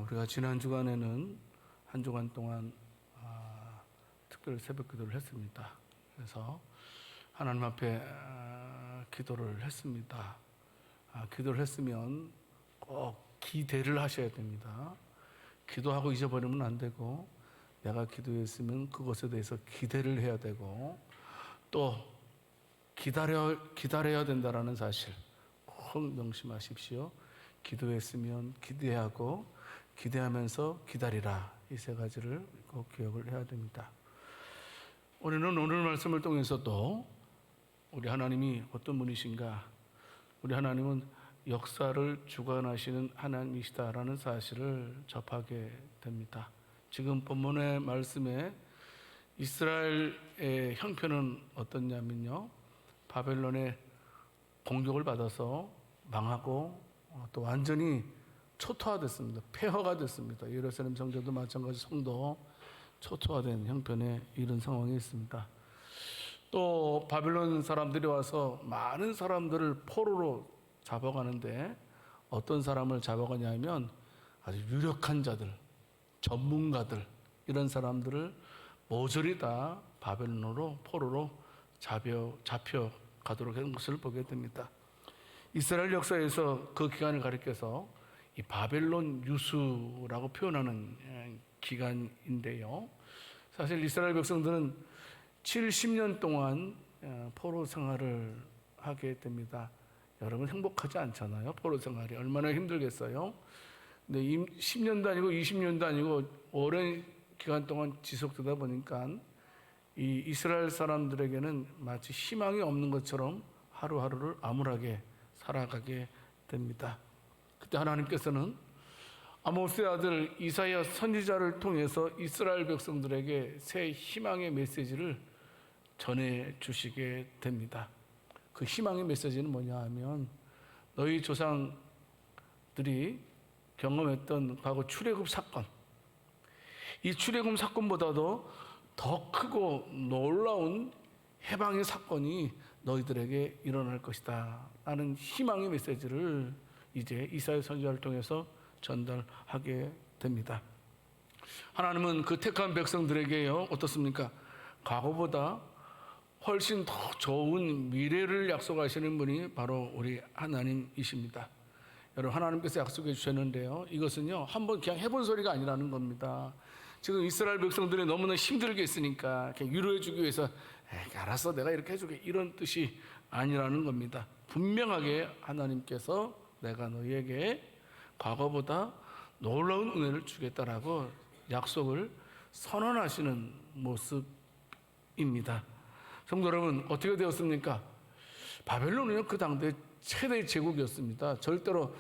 우리가 지난 주간에는 한 주간 동안 특별 새벽 기도를 했습니다. 그래서 하나님 앞에 기도를 했습니다. 기도를 했으면 꼭 기대를 하셔야 됩니다. 기도하고 잊어버리면 안 되고, 내가 기도했으면 그것에 대해서 기대를 해야 되고, 또 기다려야 된다는 사실 꼭 명심하십시오. 기도했으면 기대하고, 기대하면서 기다리라. 이 세 가지를 꼭 기억을 해야 됩니다. 우리는 오늘 말씀을 통해서도 우리 하나님이 어떤 분이신가, 우리 하나님은 역사를 주관하시는 하나님이시다라는 사실을 접하게 됩니다. 지금 본문의 말씀에 이스라엘의 형편은 어떻냐면요, 바벨론의 공격을 받아서 망하고 또 완전히 초토화됐습니다. 폐허가 됐습니다. 예루살렘 성전도 마찬가지, 성도 초토화된 형편에 이런 상황이 있습니다. 또 바벨론 사람들이 와서 많은 사람들을 포로로 잡아가는데, 어떤 사람을 잡아가냐면 아주 유력한 자들, 전문가들, 이런 사람들을 모조리 다 바벨론으로 포로로 잡혀가도록 한 것을 보게 됩니다. 이스라엘 역사에서 그 기간을 가리켜서 이 바벨론 유수라고 표현하는 기간인데요, 사실 이스라엘 백성들은 70년 동안 포로 생활을 하게 됩니다. 여러분, 행복하지 않잖아요. 포로 생활이 얼마나 힘들겠어요. 근데 10년도 아니고 20년도 아니고 오랜 기간 동안 지속되다 보니까 이 이스라엘 사람들에게는 마치 희망이 없는 것처럼 하루하루를 암울하게 살아가게 됩니다. 그때 하나님께서는 아모스의 아들 이사야 선지자를 통해서 이스라엘 백성들에게 새 희망의 메시지를 전해 주시게 됩니다. 그 희망의 메시지는 뭐냐 하면, 너희 조상들이 경험했던 과거 출애굽 사건, 이 출애굽 사건보다도 더 크고 놀라운 해방의 사건이 너희들에게 일어날 것이다 라는 희망의 메시지를 이제 이사야 선지자를 통해서 전달하게 됩니다. 하나님은 그 택한 백성들에게요, 어떻습니까? 과거보다 훨씬 더 좋은 미래를 약속하시는 분이 바로 우리 하나님이십니다. 여러분, 하나님께서 약속해 주셨는데요, 이것은요 한번 그냥 해본 소리가 아니라는 겁니다. 지금 이스라엘 백성들이 너무나 힘들게 있으니까 그냥 위로해 주기 위해서 알았어, 내가 이렇게 해줄게, 이런 뜻이 아니라는 겁니다. 분명하게 하나님께서 내가 너희에게 과거보다 놀라운 은혜를 주겠다라고 약속을 선언하시는 모습입니다. 성도 여러분, 어떻게 되었습니까? 바벨론은요, 그 당대 최대 제국이었습니다. 절대로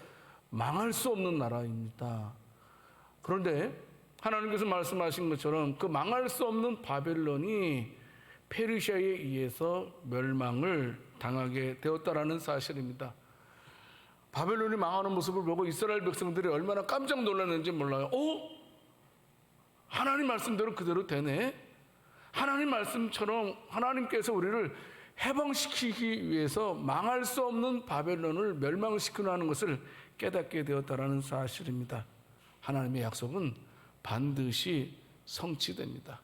망할 수 없는 나라입니다. 그런데 하나님께서 말씀하신 것처럼 그 망할 수 없는 바벨론이 페르시아에 의해서 멸망을 당하게 되었다라는 사실입니다. 바벨론이 망하는 모습을 보고 이스라엘 백성들이 얼마나 깜짝 놀랐는지 몰라요. 하나님 말씀대로 그대로 되네. 하나님 말씀처럼 하나님께서 우리를 해방시키기 위해서 망할 수 없는 바벨론을 멸망시키는 것을 깨닫게 되었다라는 사실입니다. 하나님의 약속은 반드시 성취됩니다.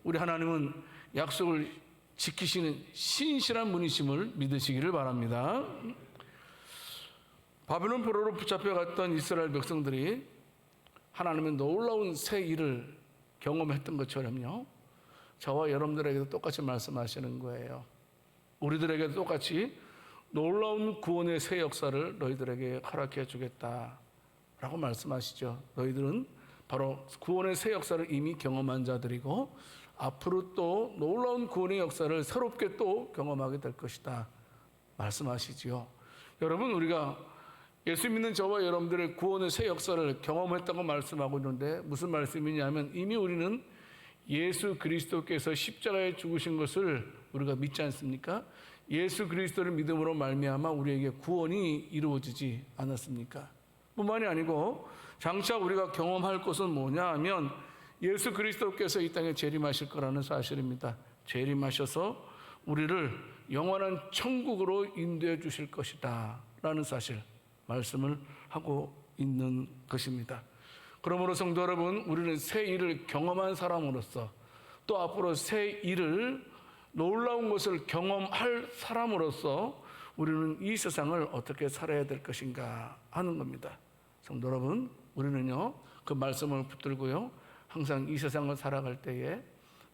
우리 하나님은 약속을 지키시는 신실한 분이심을 믿으시기를 바랍니다. 바벨론 포로로 붙잡혀갔던 이스라엘 백성들이 하나님의 놀라운 새 일을 경험했던 것처럼요, 저와 여러분들에게도 똑같이 말씀하시는 거예요. 우리들에게도 똑같이 놀라운 구원의 새 역사를 너희들에게 허락해 주겠다라고 말씀하시죠. 너희들은 바로 구원의 새 역사를 이미 경험한 자들이고, 앞으로 또 놀라운 구원의 역사를 새롭게 또 경험하게 될 것이다 말씀하시지요. 여러분, 우리가 예수 믿는 저와 여러분들의 구원의 새 역사를 경험했다고 말씀하고 있는데, 무슨 말씀이냐면, 이미 우리는 예수 그리스도께서 십자가에 죽으신 것을 우리가 믿지 않습니까? 예수 그리스도를 믿음으로 말미암아 우리에게 구원이 이루어지지 않았습니까? 뿐만이 아니고 장차 우리가 경험할 것은 뭐냐 하면, 예수 그리스도께서 이 땅에 재림하실 거라는 사실입니다. 재림하셔서 우리를 영원한 천국으로 인도해 주실 것이다 라는 사실 말씀을 하고 있는 것입니다. 그러므로 성도 여러분, 우리는 새 일을 경험한 사람으로서 또 앞으로 새 일을 놀라운 것을 경험할 사람으로서 우리는 이 세상을 어떻게 살아야 될 것인가 하는 겁니다. 성도 여러분, 우리는요 그 말씀을 붙들고요 항상 이 세상을 살아갈 때에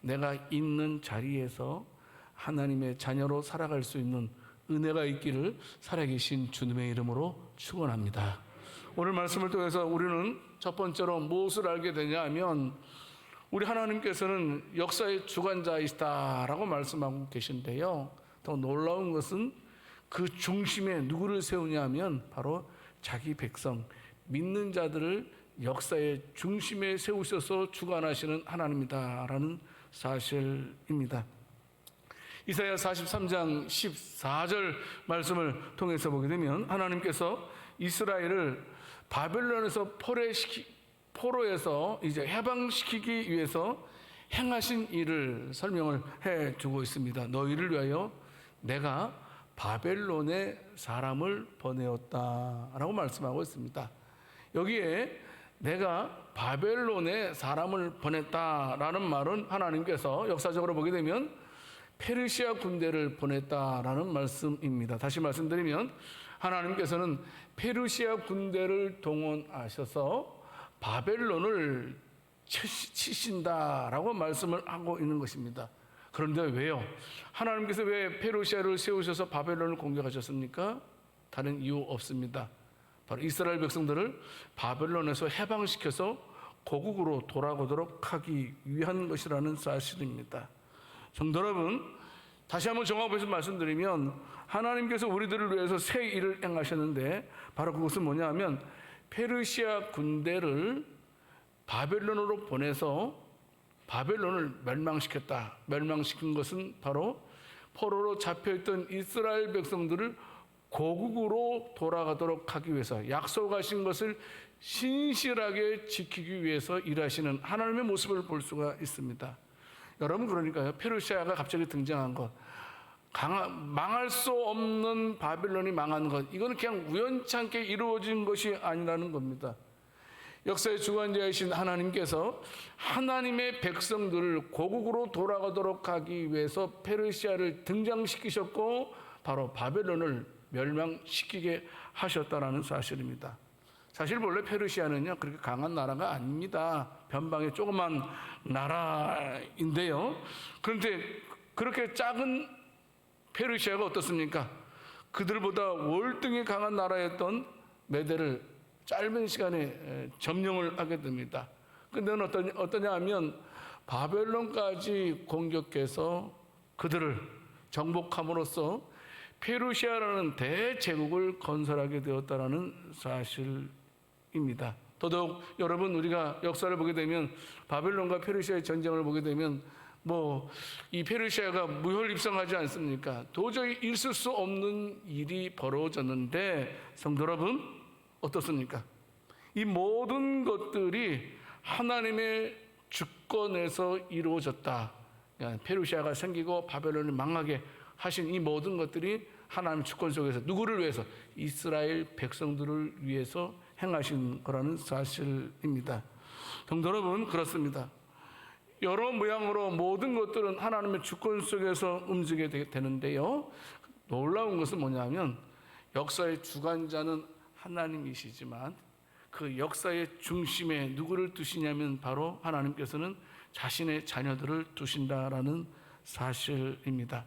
내가 있는 자리에서 하나님의 자녀로 살아갈 수 있는 은혜가 있기를 살아계신 주님의 이름으로 축원합니다. 오늘 말씀을 통해서 우리는 첫 번째로 무엇을 알게 되냐 하면 우리 하나님께서는 역사의 주관자이시다라고 말씀하고 계신데요, 더 놀라운 것은 그 중심에 누구를 세우냐 하면 바로 자기 백성, 믿는 자들을 역사의 중심에 세우셔서 주관하시는 하나님이다라는 사실입니다. 이사야 43장 14절 말씀을 통해서 보게 되면 하나님께서 이스라엘을 바벨론에서 포로에서 이제 해방시키기 위해서 행하신 일을 설명을 해주고 있습니다. 너희를 위하여 내가 바벨론에 사람을 보내었다라고 말씀하고 있습니다. 여기에 내가 바벨론에 사람을 보냈다라는 말은 하나님께서 역사적으로 보게 되면 페르시아 군대를 보냈다라는 말씀입니다. 다시 말씀드리면 하나님께서는 페르시아 군대를 동원하셔서 바벨론을 치신다라고 말씀을 하고 있는 것입니다. 그런데 왜요? 하나님께서 왜 페르시아를 세우셔서 바벨론을 공격하셨습니까? 다른 이유 없습니다. 바로 이스라엘 백성들을 바벨론에서 해방시켜서 고국으로 돌아오도록 하기 위한 것이라는 사실입니다. 성도 여러분, 다시 한번 종합해서 말씀드리면 하나님께서 우리들을 위해서 새 일을 행하셨는데 바로 그것은 뭐냐 하면 페르시아 군대를 바벨론으로 보내서 바벨론을 멸망시켰다. 멸망시킨 것은 바로 포로로 잡혀있던 이스라엘 백성들을 고국으로 돌아가도록 하기 위해서 약속하신 것을 신실하게 지키기 위해서 일하시는 하나님의 모습을 볼 수가 있습니다. 여러분, 그러니까요, 페르시아가 갑자기 등장한 것, 망할 수 없는 바벨론이 망한 것, 이거는 그냥 우연찮게 이루어진 것이 아니라는 겁니다. 역사의 주관자이신 하나님께서 하나님의 백성들을 고국으로 돌아가도록 하기 위해서 페르시아를 등장시키셨고 바로 바벨론을 멸망시키게 하셨다라는 사실입니다. 사실 원래 페르시아는요 그렇게 강한 나라가 아닙니다. 변방의 조그만 나라인데요, 그런데 그렇게 작은 페르시아가 어떻습니까? 그들보다 월등히 강한 나라였던 메대를 짧은 시간에 점령을 하게 됩니다. 그런데 어떠냐 하면 바벨론까지 공격해서 그들을 정복함으로써 페르시아라는 대제국을 건설하게 되었다는 사실입니다. 더더욱 여러분, 우리가 역사를 보게 되면 바벨론과 페르시아의 전쟁을 보게 되면 이 페르시아가 무혈입성하지 않습니까? 도저히 있을 수 없는 일이 벌어졌는데 성도 여러분, 어떻습니까? 이 모든 것들이 하나님의 주권에서 이루어졌다. 페르시아가 생기고 바벨론을 망하게 하신 이 모든 것들이 하나님의 주권 속에서 누구를 위해서? 이스라엘 백성들을 위해서 행하신 거라는 사실입니다. 성도 여러분, 그렇습니다. 여러 모양으로 모든 것들은 하나님의 주권 속에서 움직이게 되는데요, 놀라운 것은 뭐냐면 역사의 주관자는 하나님이시지만 그 역사의 중심에 누구를 두시냐면 바로 하나님께서는 자신의 자녀들을 두신다라는 사실입니다.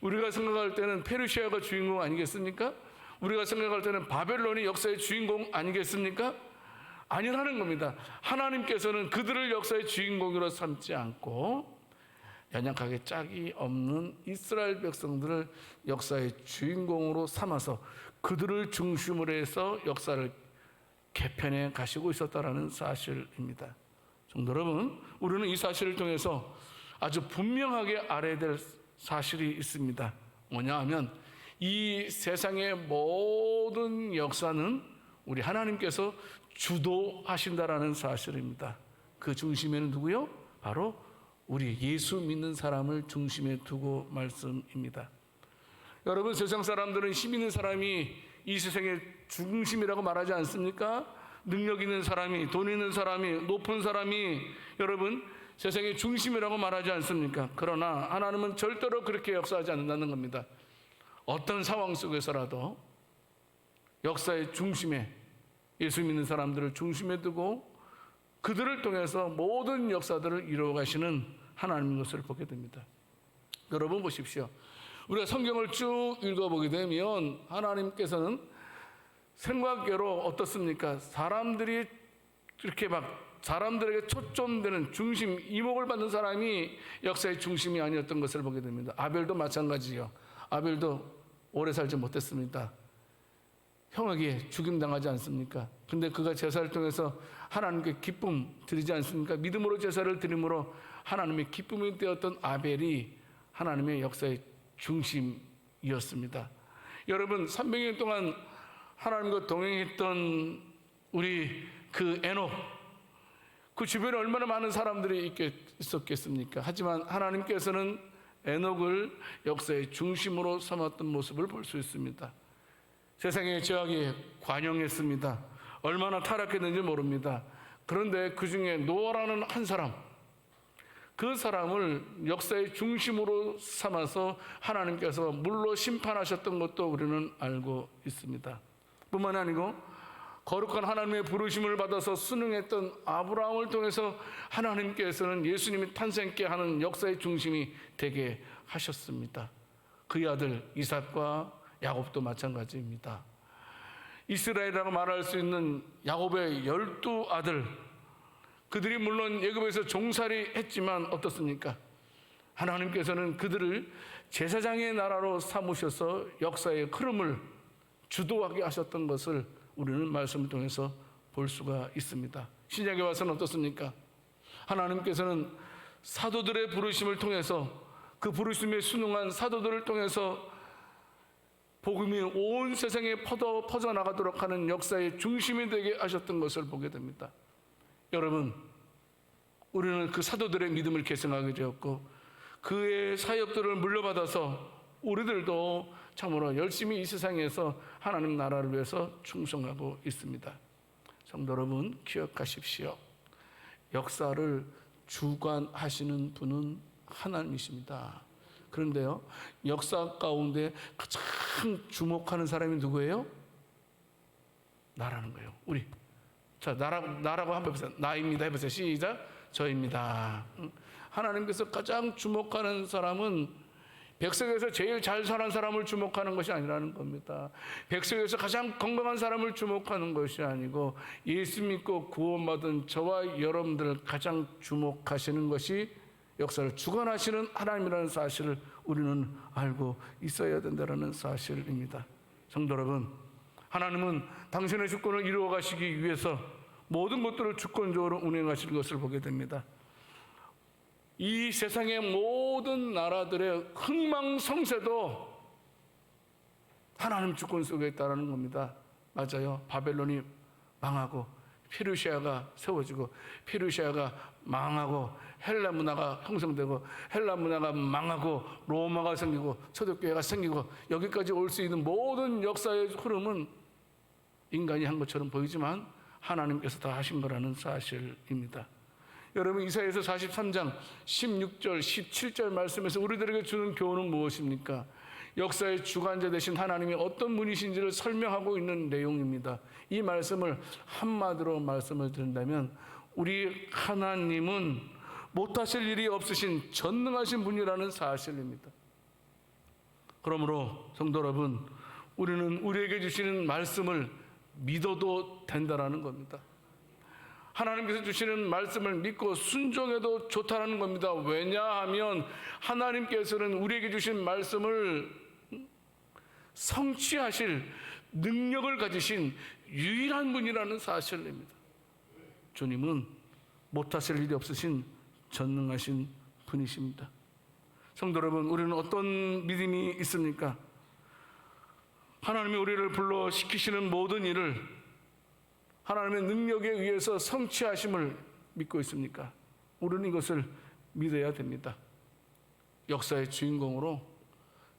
우리가 생각할 때는 페르시아가 주인공 아니겠습니까? 우리가 생각할 때는 바벨론이 역사의 주인공 아니겠습니까? 아니라는 겁니다. 하나님께서는 그들을 역사의 주인공으로 삼지 않고 연약하게 짝이 없는 이스라엘 백성들을 역사의 주인공으로 삼아서 그들을 중심으로 해서 역사를 개편해 가시고 있었다라는 사실입니다. 성도 여러분, 우리는 이 사실을 통해서 아주 분명하게 알아야 될 사실이 있습니다. 뭐냐 하면 이 세상의 모든 역사는 우리 하나님께서 주도하신다라는 사실입니다. 그 중심에는 누구요? 바로 우리 예수 믿는 사람을 중심에 두고 말씀입니다. 여러분, 세상 사람들은 힘 있는 사람이 이 세상의 중심이라고 말하지 않습니까? 능력 있는 사람이, 돈 있는 사람이, 높은 사람이 여러분 세상의 중심이라고 말하지 않습니까? 그러나 하나님은 절대로 그렇게 역사하지 않는다는 겁니다. 어떤 상황 속에서라도 역사의 중심에, 예수 믿는 사람들을 중심에 두고 그들을 통해서 모든 역사들을 이루어 가시는 하나님인 것을 보게 됩니다. 여러분 보십시오. 우리가 성경을 쭉 읽어보게 되면 하나님께서는 생각외로 어떻습니까? 사람들이 이렇게 사람들에게 초점되는 중심, 이목을 받는 사람이 역사의 중심이 아니었던 것을 보게 됩니다. 아벨도 마찬가지요. 아벨도 오래 살지 못했습니다. 형에게 죽임당하지 않습니까? 근데 그가 제사를 통해서 하나님께 기쁨 드리지 않습니까? 믿음으로 제사를 드림으로 하나님의 기쁨이 되었던 아벨이 하나님의 역사의 중심이었습니다. 여러분 300년 동안 하나님과 동행했던 우리 그 에녹, 그 주변에 얼마나 많은 사람들이 있었겠습니까? 하지만 하나님께서는 에녹을 역사의 중심으로 삼았던 모습을 볼 수 있습니다. 세상의 죄악에 관영했습니다. 얼마나 타락했는지 모릅니다. 그런데 그 중에 노아라는 한 사람, 그 사람을 역사의 중심으로 삼아서 하나님께서 물로 심판하셨던 것도 우리는 알고 있습니다. 뿐만 아니고 거룩한 하나님의 부르심을 받아서 순응했던 아브라함을 통해서 하나님께서는 예수님이 탄생케 하는 역사의 중심이 되게 하셨습니다. 그의 아들 이삭과 야곱도 마찬가지입니다. 이스라엘이라고 말할 수 있는 야곱의 12아들, 그들이 물론 애굽에서 종살이 했지만 어떻습니까? 하나님께서는 그들을 제사장의 나라로 삼으셔서 역사의 흐름을 주도하게 하셨던 것을 우리는 말씀을 통해서 볼 수가 있습니다. 신약에 와서는 어떻습니까? 하나님께서는 사도들의 부르심을 통해서, 그 부르심에 순응한 사도들을 통해서 복음이 온 세상에 퍼져나가도록 하는 역사의 중심이 되게 하셨던 것을 보게 됩니다. 여러분, 우리는 그 사도들의 믿음을 계승하게 되었고 그의 사역들을 물려받아서 우리들도 참으로 열심히 이 세상에서 하나님 나라를 위해서 충성하고 있습니다. 성도 여러분, 기억하십시오. 역사를 주관하시는 분은 하나님이십니다. 그런데요, 역사 가운데 가장 주목하는 사람이 누구예요? 나라는 거예요. 우리. 자, 나라고 한번 해보세요. 나입니다 해보세요. 시작. 저입니다. 하나님께서 가장 주목하는 사람은 백성에서 제일 잘 사는 사람을 주목하는 것이 아니라는 겁니다. 백성에서 가장 건강한 사람을 주목하는 것이 아니고 예수 믿고 구원받은 저와 여러분들을 가장 주목하시는 것이 역사를 주관하시는 하나님이라는 사실을 우리는 알고 있어야 된다는 사실입니다. 성도 여러분, 하나님은 당신의 주권을 이루어 가시기 위해서 모든 것들을 주권적으로 운행하시는 것을 보게 됩니다. 이 세상의 모든 나라들의 흥망성쇠도 하나님 주권 속에 있다는 겁니다. 맞아요. 바벨론이 망하고 페르시아가 세워지고 페르시아가 망하고 헬라 문화가 형성되고 헬라 문화가 망하고 로마가 생기고 초대교회가 생기고 여기까지 올 수 있는 모든 역사의 흐름은 인간이 한 것처럼 보이지만 하나님께서 다 하신 거라는 사실입니다. 여러분, 이사야서 43장 16절 17절 말씀에서 우리들에게 주는 교훈은 무엇입니까? 역사의 주관자 되신 하나님이 어떤 분이신지를 설명하고 있는 내용입니다. 이 말씀을 한마디로 말씀을 드린다면 우리 하나님은 못하실 일이 없으신 전능하신 분이라는 사실입니다. 그러므로 성도 여러분, 우리는 우리에게 주시는 말씀을 믿어도 된다는 겁니다. 하나님께서 주시는 말씀을 믿고 순종해도 좋다는 겁니다. 왜냐하면 하나님께서는 우리에게 주신 말씀을 성취하실 능력을 가지신 유일한 분이라는 사실입니다. 주님은 못하실 일이 없으신 전능하신 분이십니다. 성도 여러분, 우리는 어떤 믿음이 있습니까? 하나님이 우리를 불러 시키시는 모든 일을 하나님의 능력에 의해서 성취하심을 믿고 있습니까? 우리는 이것을 믿어야 됩니다. 역사의 주인공으로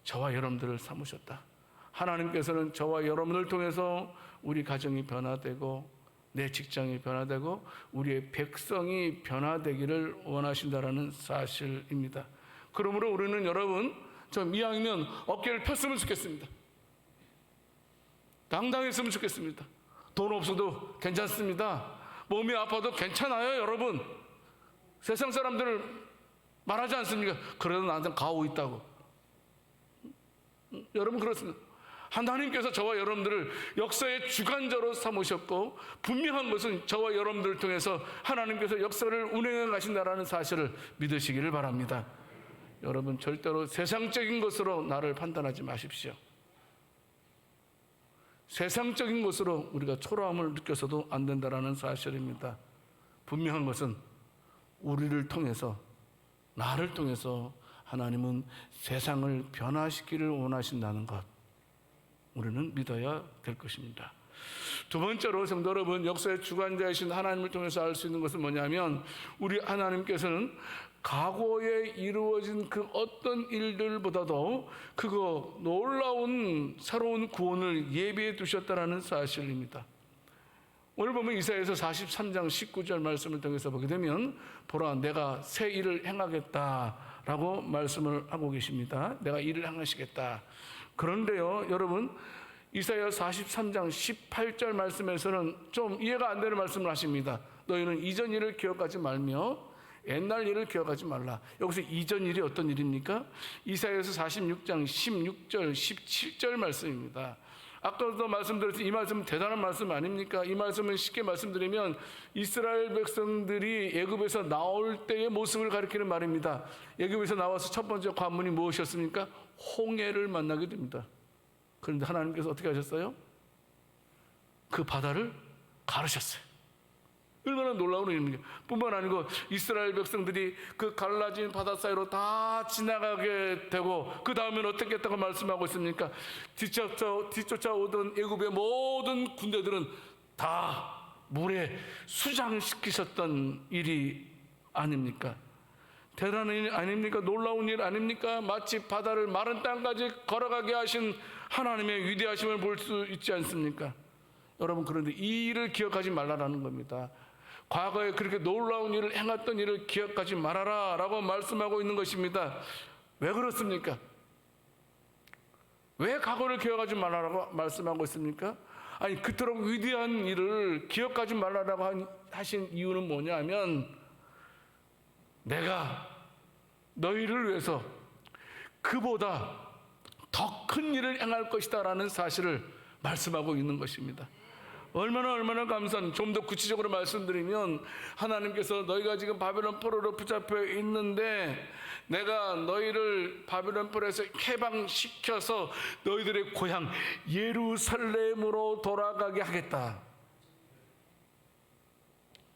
저와 여러분들을 삼으셨다. 하나님께서는 저와 여러분을 통해서 우리 가정이 변화되고 내 직장이 변화되고 우리의 백성이 변화되기를 원하신다라는 사실입니다. 그러므로 우리는 여러분, 좀 이왕이면 어깨를 폈으면 좋겠습니다. 당당했으면 좋겠습니다. 돈 없어도 괜찮습니다. 몸이 아파도 괜찮아요, 여러분. 세상 사람들 말하지 않습니까? 그래도 나한테 가오 있다고. 여러분, 그렇습니다. 하나님께서 저와 여러분들을 역사의 주관자로 삼으셨고, 분명한 것은 저와 여러분들을 통해서 하나님께서 역사를 운행해 가신다라는 사실을 믿으시기를 바랍니다. 여러분, 절대로 세상적인 것으로 나를 판단하지 마십시오. 세상적인 것으로 우리가 초라함을 느껴서도 안 된다라는 사실입니다. 분명한 것은 우리를 통해서, 나를 통해서 하나님은 세상을 변화시키기를 원하신다는 것, 우리는 믿어야 될 것입니다. 두 번째로 성도 여러분, 역사의 주관자이신 하나님을 통해서 알 수 있는 것은 뭐냐면, 우리 하나님께서는 과거에 이루어진 그 어떤 일들보다도 그거 놀라운 새로운 구원을 예비해 두셨다라는 사실입니다. 오늘 보면 이사야서 43장 19절 말씀을 통해서 보게 되면, 보라 내가 새 일을 행하겠다라고 말씀을 하고 계십니다. 내가 일을 행하시겠다. 그런데요, 여러분, 이사야 43장 18절 말씀에서는 좀 이해가 안 되는 말씀을 하십니다. 너희는 이전 일을 기억하지 말며 옛날 일을 기억하지 말라. 여기서 이전 일이 어떤 일입니까? 이사야서 46장 16절 17절 말씀입니다. 아까도 말씀드렸듯이 이 말씀은 대단한 말씀 아닙니까? 이 말씀은 쉽게 말씀드리면 이스라엘 백성들이 애굽에서 나올 때의 모습을 가리키는 말입니다. 애굽에서 나와서 첫 번째 관문이 무엇이었습니까? 홍해를 만나게 됩니다. 그런데 하나님께서 어떻게 하셨어요? 그 바다를 가르셨어요. 얼마나 놀라운 일입니까? 뿐만 아니고 이스라엘 백성들이 그 갈라진 바다 사이로 다 지나가게 되고, 그 다음엔 어떻게 했다고 말씀하고 있습니까? 뒤쫓아오던 애굽의 모든 군대들은 다 물에 수장시키셨던 일이 아닙니까? 대단한 일 아닙니까? 놀라운 일 아닙니까? 마치 바다를 마른 땅까지 걸어가게 하신 하나님의 위대하심을 볼 수 있지 않습니까? 여러분, 그런데 이 일을 기억하지 말라라는 겁니다. 과거에 그렇게 놀라운 일을 행했던 일을 기억하지 말아라 라고 말씀하고 있는 것입니다. 왜 그렇습니까? 왜 과거를 기억하지 말라라고 말씀하고 있습니까? 아니, 그토록 위대한 일을 기억하지 말라라고 하신 이유는 뭐냐면, 내가 너희를 위해서 그보다 더 큰 일을 행할 것이다 라는 사실을 말씀하고 있는 것입니다. 얼마나 감사한, 좀 더 구체적으로 말씀드리면, 하나님께서 너희가 지금 바벨론 포로로 붙잡혀 있는데 내가 너희를 바벨론 포로에서 해방시켜서 너희들의 고향 예루살렘으로 돌아가게 하겠다.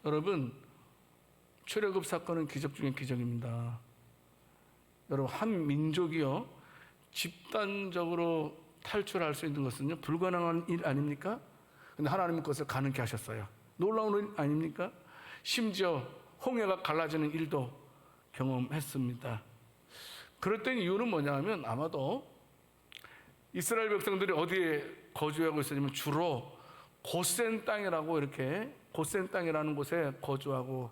여러분, 출애굽 사건은 기적 중에 기적입니다. 여러분, 한 민족이요 집단적으로 탈출할 수 있는 것은요 불가능한 일 아닙니까? 근데 하나님은 그것을 가능케 하셨어요. 놀라운 일 아닙니까? 심지어 홍해가 갈라지는 일도 경험했습니다. 그랬던 이유는 뭐냐면, 아마도 이스라엘 백성들이 어디에 거주하고 있었냐면 주로 고센 땅이라고, 이렇게 고센 땅이라는 곳에 거주하고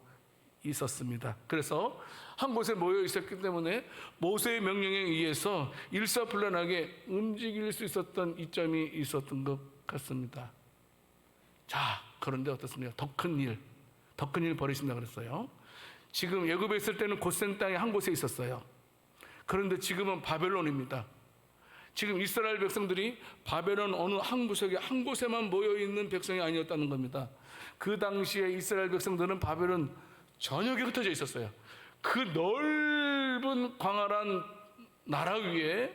있었습니다. 그래서 한 곳에 모여 있었기 때문에 모세의 명령에 의해서 일사불란하게 움직일 수 있었던 이점이 있었던 것 같습니다. 자, 그런데 어떻습니까? 더 큰 일 벌이신다 그랬어요. 지금 애굽에 있을 때는 고센 땅에 한 곳에 있었어요. 그런데 지금은 바벨론입니다. 지금 이스라엘 백성들이 바벨론 어느 한 구석에 한 곳에만 모여 있는 백성이 아니었다는 겁니다. 그 당시에 이스라엘 백성들은 바벨론 전역에 흩어져 있었어요. 그 넓은 광활한 나라 위에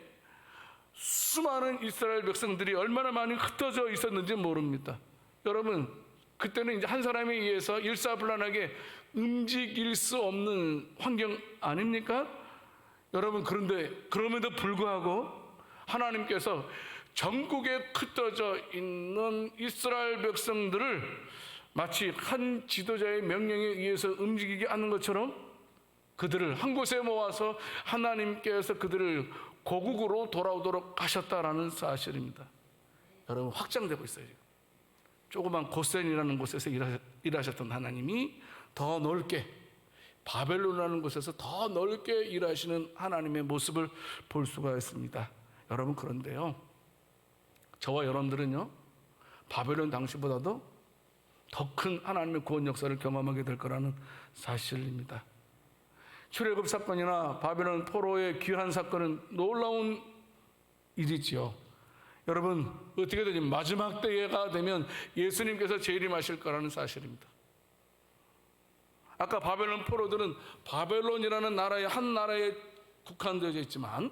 수많은 이스라엘 백성들이 얼마나 많이 흩어져 있었는지 모릅니다. 여러분, 그때는 이제 한 사람에 의해서 일사불란하게 움직일 수 없는 환경 아닙니까? 여러분, 그런데 그럼에도 불구하고 하나님께서 전국에 흩어져 있는 이스라엘 백성들을 마치 한 지도자의 명령에 의해서 움직이게 하는 것처럼 그들을 한 곳에 모아서 하나님께서 그들을 고국으로 돌아오도록 하셨다라는 사실입니다. 여러분, 확장되고 있어요. 조그만 고센이라는 곳에서 일하셨던 하나님이 더 넓게 바벨론이라는 곳에서 더 넓게 일하시는 하나님의 모습을 볼 수가 있습니다. 여러분, 그런데요, 저와 여러분들은요, 바벨론 당시보다도 더 큰 하나님의 구원 역사를 경험하게 될 거라는 사실입니다. 출애굽 사건이나 바벨론 포로의 귀환 사건은 놀라운 일이지요. 여러분, 어떻게 되지? 마지막 때가 되면 예수님께서 재림하실 거라는 사실입니다. 아까 바벨론 포로들은 바벨론이라는 나라의 한 나라에 국한되어 있지만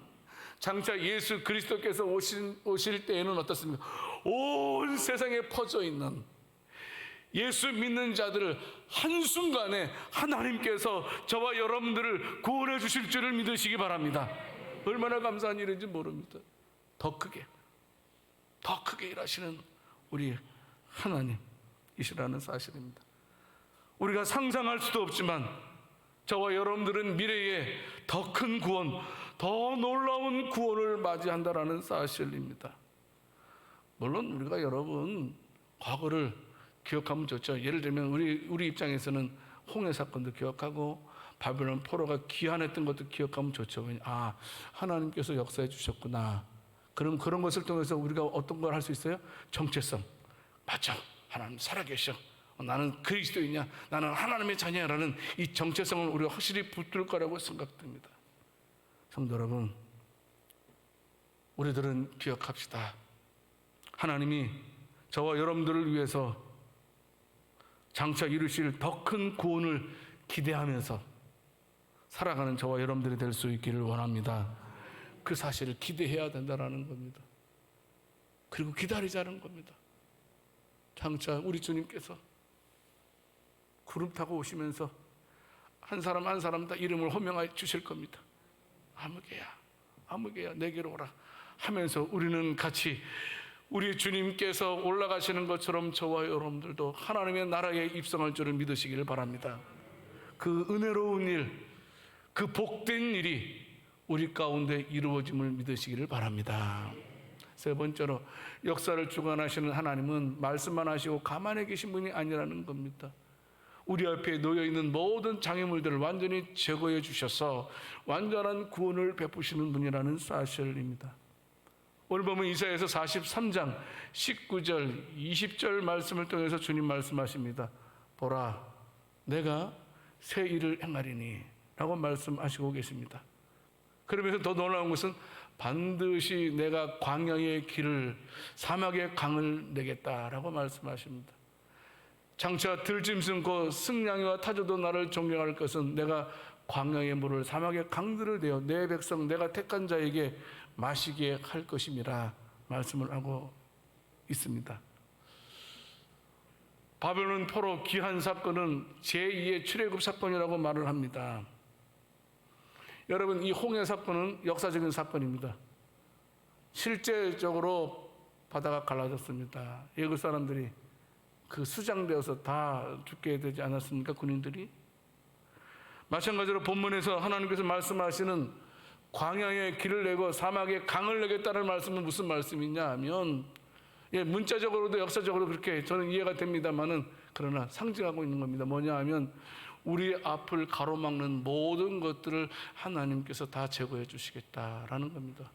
장차 예수 그리스도께서 오실 때에는 어떻습니까? 온 세상에 퍼져 있는 예수 믿는 자들을 한순간에 하나님께서 저와 여러분들을 구원해 주실 줄을 믿으시기 바랍니다. 얼마나 감사한 일인지 모릅니다. 더 크게 일하시는 우리 하나님이시라는 사실입니다. 우리가 상상할 수도 없지만 저와 여러분들은 미래에 더 큰 구원, 더 놀라운 구원을 맞이한다라는 사실입니다. 물론 우리가 여러분 과거를 기억하면 좋죠. 예를 들면 우리 입장에서는 홍해 사건도 기억하고 바벨론 포로가 귀환했던 것도 기억하면 좋죠. 하나님께서 역사해 주셨구나. 그럼 그런 것을 통해서 우리가 어떤 걸 할 수 있어요? 정체성. 맞죠. 하나님 살아계셔. 나는 그리스도이냐, 나는 하나님의 자녀라는 이 정체성을 우리가 확실히 붙들 거라고 생각됩니다. 성도 여러분, 우리들은 기억합시다. 하나님이 저와 여러분들을 위해서 장차 이루실 더 큰 구원을 기대하면서 살아가는 저와 여러분들이 될 수 있기를 원합니다. 그 사실을 기대해야 된다는 겁니다. 그리고 기다리자는 겁니다. 장차 우리 주님께서 구름 타고 오시면서 한 사람 한 사람 다 이름을 호명해 주실 겁니다. 아무개야 내게로 오라 하면서 우리는 같이 우리 주님께서 올라가시는 것처럼 저와 여러분들도 하나님의 나라에 입성할 줄을 믿으시기를 바랍니다. 그 은혜로운 일, 그 복된 일이 우리 가운데 이루어짐을 믿으시기를 바랍니다. 세 번째로, 역사를 주관하시는 하나님은 말씀만 하시고 가만히 계신 분이 아니라는 겁니다. 우리 앞에 놓여있는 모든 장애물들을 완전히 제거해 주셔서 완전한 구원을 베푸시는 분이라는 사실입니다. 오늘 보면 이사야서 43장 19절 20절 말씀을 통해서 주님 말씀하십니다. 보라, 내가 새 일을 행하리니 라고 말씀하시고 계십니다. 그러면서 더 놀라운 것은 반드시 내가 광야의 길을 사막의 강을 내겠다라고 말씀하십니다. 장차 들짐승 곧 승냥이와 타조도 나를 존경할 것은 내가 광야의 물을 사막의 강들을 내어 내 백성 내가 택한 자에게 마시게 할 것임이라 말씀을 하고 있습니다. 바벨론 포로 귀환 사건은 제2의 출애굽 사건이라고 말을 합니다. 여러분, 이 홍해 사건은 역사적인 사건입니다. 실제적으로 바다가 갈라졌습니다. 애굽 사람들이 그 수장되어서 다 죽게 되지 않았습니까? 군인들이. 마찬가지로 본문에서 하나님께서 말씀하시는 광야의 길을 내고 사막에 강을 내겠다는 말씀은 무슨 말씀이냐 하면, 문자적으로도 역사적으로 그렇게 저는 이해가 됩니다만은, 그러나 상징하고 있는 겁니다. 뭐냐 하면 우리 앞을 가로막는 모든 것들을 하나님께서 다 제거해 주시겠다라는 겁니다.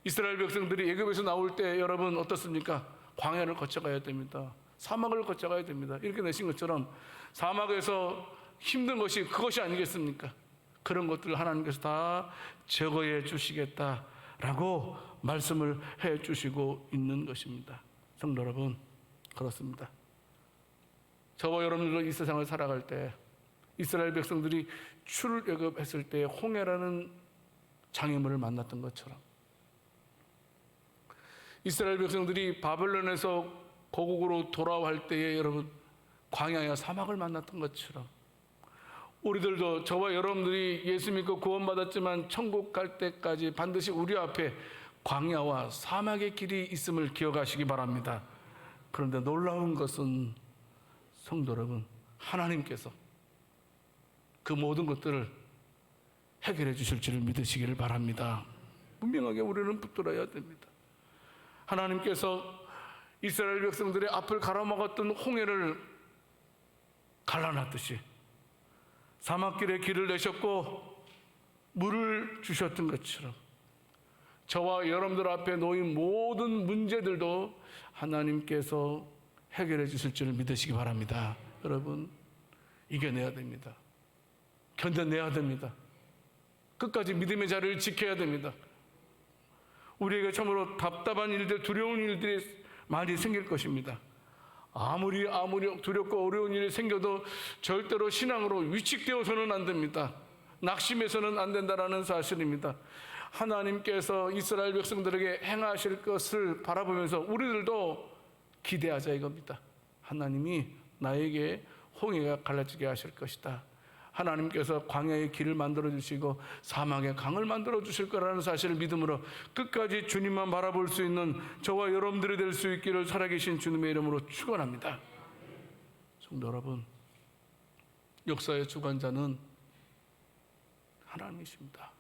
이스라엘 백성들이 애굽에서 나올 때 여러분 어떻습니까? 광야를 거쳐가야 됩니다. 사막을 거쳐가야 됩니다. 이렇게 내신 것처럼 사막에서 힘든 것이 그것이 아니겠습니까? 그런 것들을 하나님께서 다 제거해 주시겠다라고 말씀을 해 주시고 있는 것입니다. 성도 여러분, 그렇습니다. 저와 여러분들도 이 세상을 살아갈 때 이스라엘 백성들이 출애굽했을 때 홍해라는 장애물을 만났던 것처럼, 이스라엘 백성들이 바벨론에서 고국으로 돌아갈 때에 여러분 광야와 사막을 만났던 것처럼, 우리들도 저와 여러분들이 예수 믿고 구원받았지만 천국 갈 때까지 반드시 우리 앞에 광야와 사막의 길이 있음을 기억하시기 바랍니다. 그런데 놀라운 것은 성도 여러분, 하나님께서 그 모든 것들을 해결해 주실 줄을 믿으시기를 바랍니다. 분명하게 우리는 붙들어야 됩니다. 하나님께서 이스라엘 백성들의 앞을 가로막았던 홍해를 갈라놨듯이 사막길에 길을 내셨고 물을 주셨던 것처럼 저와 여러분들 앞에 놓인 모든 문제들도 하나님께서 해결해 주실 줄 믿으시기 바랍니다. 여러분, 이겨내야 됩니다. 견뎌내야 됩니다. 끝까지 믿음의 자리를 지켜야 됩니다. 우리에게 참으로 답답한 일들, 두려운 일들이 많이 생길 것입니다. 아무리 두렵고 어려운 일이 생겨도 절대로 신앙으로 위축되어서는 안 됩니다. 낙심해서는 안 된다는 사실입니다. 하나님께서 이스라엘 백성들에게 행하실 것을 바라보면서 우리들도 기대하자 이겁니다. 하나님이 나에게 홍해가 갈라지게 하실 것이다. 하나님께서 광야의 길을 만들어 주시고 사막의 강을 만들어 주실 거라는 사실을 믿음으로 끝까지 주님만 바라볼 수 있는 저와 여러분들이 될 수 있기를 살아계신 주님의 이름으로 축원합니다. 성도 여러분, 역사의 주관자는 하나님이십니다.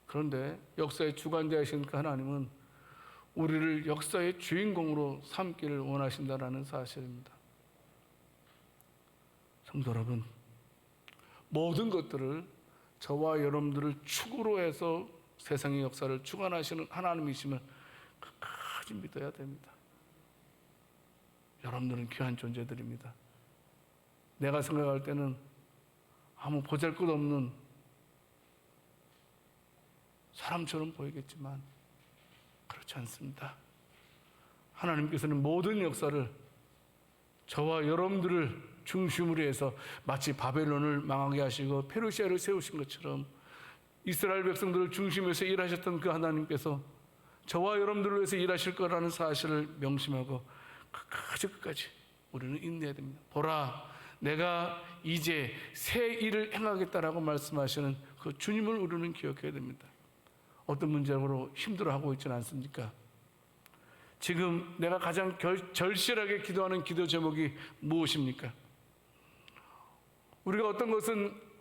그런데 역사의 주관자이신 그 하나님은 우리를 역사의 주인공으로 삼기를 원하신다는 사실입니다. 성도 여러분, 모든 것들을 저와 여러분들을 축으로 해서 세상의 역사를 주관하시는 하나님이심을 끝까지 믿어야 됩니다. 여러분들은 귀한 존재들입니다. 내가 생각할 때는 아무 보잘것없는 사람처럼 보이겠지만 그렇지 않습니다. 하나님께서는 모든 역사를 저와 여러분들을 중심으로 해서 마치 바벨론을 망하게 하시고 페르시아를 세우신 것처럼 이스라엘 백성들을 중심에서 일하셨던 그 하나님께서 저와 여러분들을 위해서 일하실 거라는 사실을 명심하고 끝까지 우리는 인내해야 됩니다. 보라, 내가 이제 새 일을 행하겠다라고 말씀하시는 그 주님을 우리는 기억해야 됩니다. 어떤 문제로 힘들어하고 있지는 않습니까? 지금 내가 가장 절실하게 기도하는 기도 제목이 무엇입니까? 우리가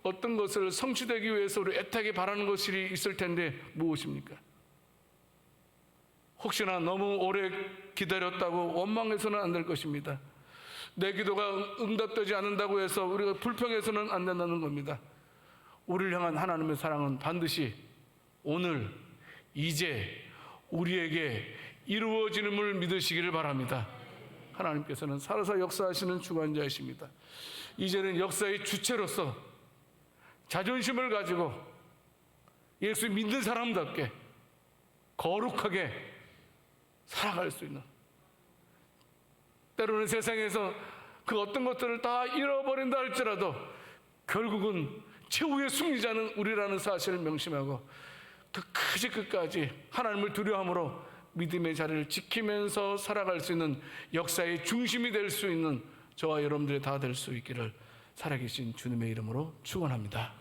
어떤 것을 성취되기 위해서 우리 애타게 바라는 것이 있을 텐데 무엇입니까? 혹시나 너무 오래 기다렸다고 원망해서는 안 될 것입니다. 내 기도가 응답되지 않는다고 해서 우리가 불평해서는 안 된다는 겁니다. 우리를 향한 하나님의 사랑은 반드시 오늘, 이제 우리에게 이루어지는을 믿으시기를 바랍니다. 하나님께서는 살아서 역사하시는 주관자이십니다. 이제는 역사의 주체로서 자존심을 가지고 예수 믿는 사람답게 거룩하게 살아갈 수 있는, 때로는 세상에서 그 어떤 것들을 다 잃어버린다 할지라도 결국은 최후의 승리자는 우리라는 사실을 명심하고 끝까지 하나님을 두려워함으로 믿음의 자리를 지키면서 살아갈 수 있는 역사의 중심이 될 수 있는 저와 여러분들이 다 될 수 있기를 살아계신 주님의 이름으로 축원합니다.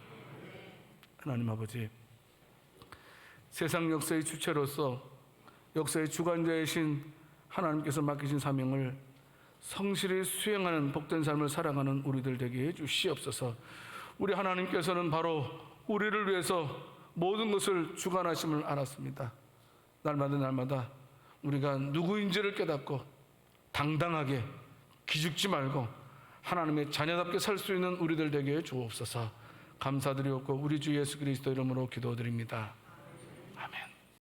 하나님 아버지, 세상 역사의 주체로서 역사의 주관자이신 하나님께서 맡기신 사명을 성실히 수행하는 복된 삶을 살아가는 우리들 되게 해주시옵소서. 우리 하나님께서는 바로 우리를 위해서 모든 것을 주관하심을 알았습니다. 날마다 우리가 누구인지를 깨닫고 당당하게 기죽지 말고 하나님의 자녀답게 살 수 있는 우리들 되게 주옵소서. 감사드리옵고 우리 주 예수 그리스도 이름으로 기도드립니다.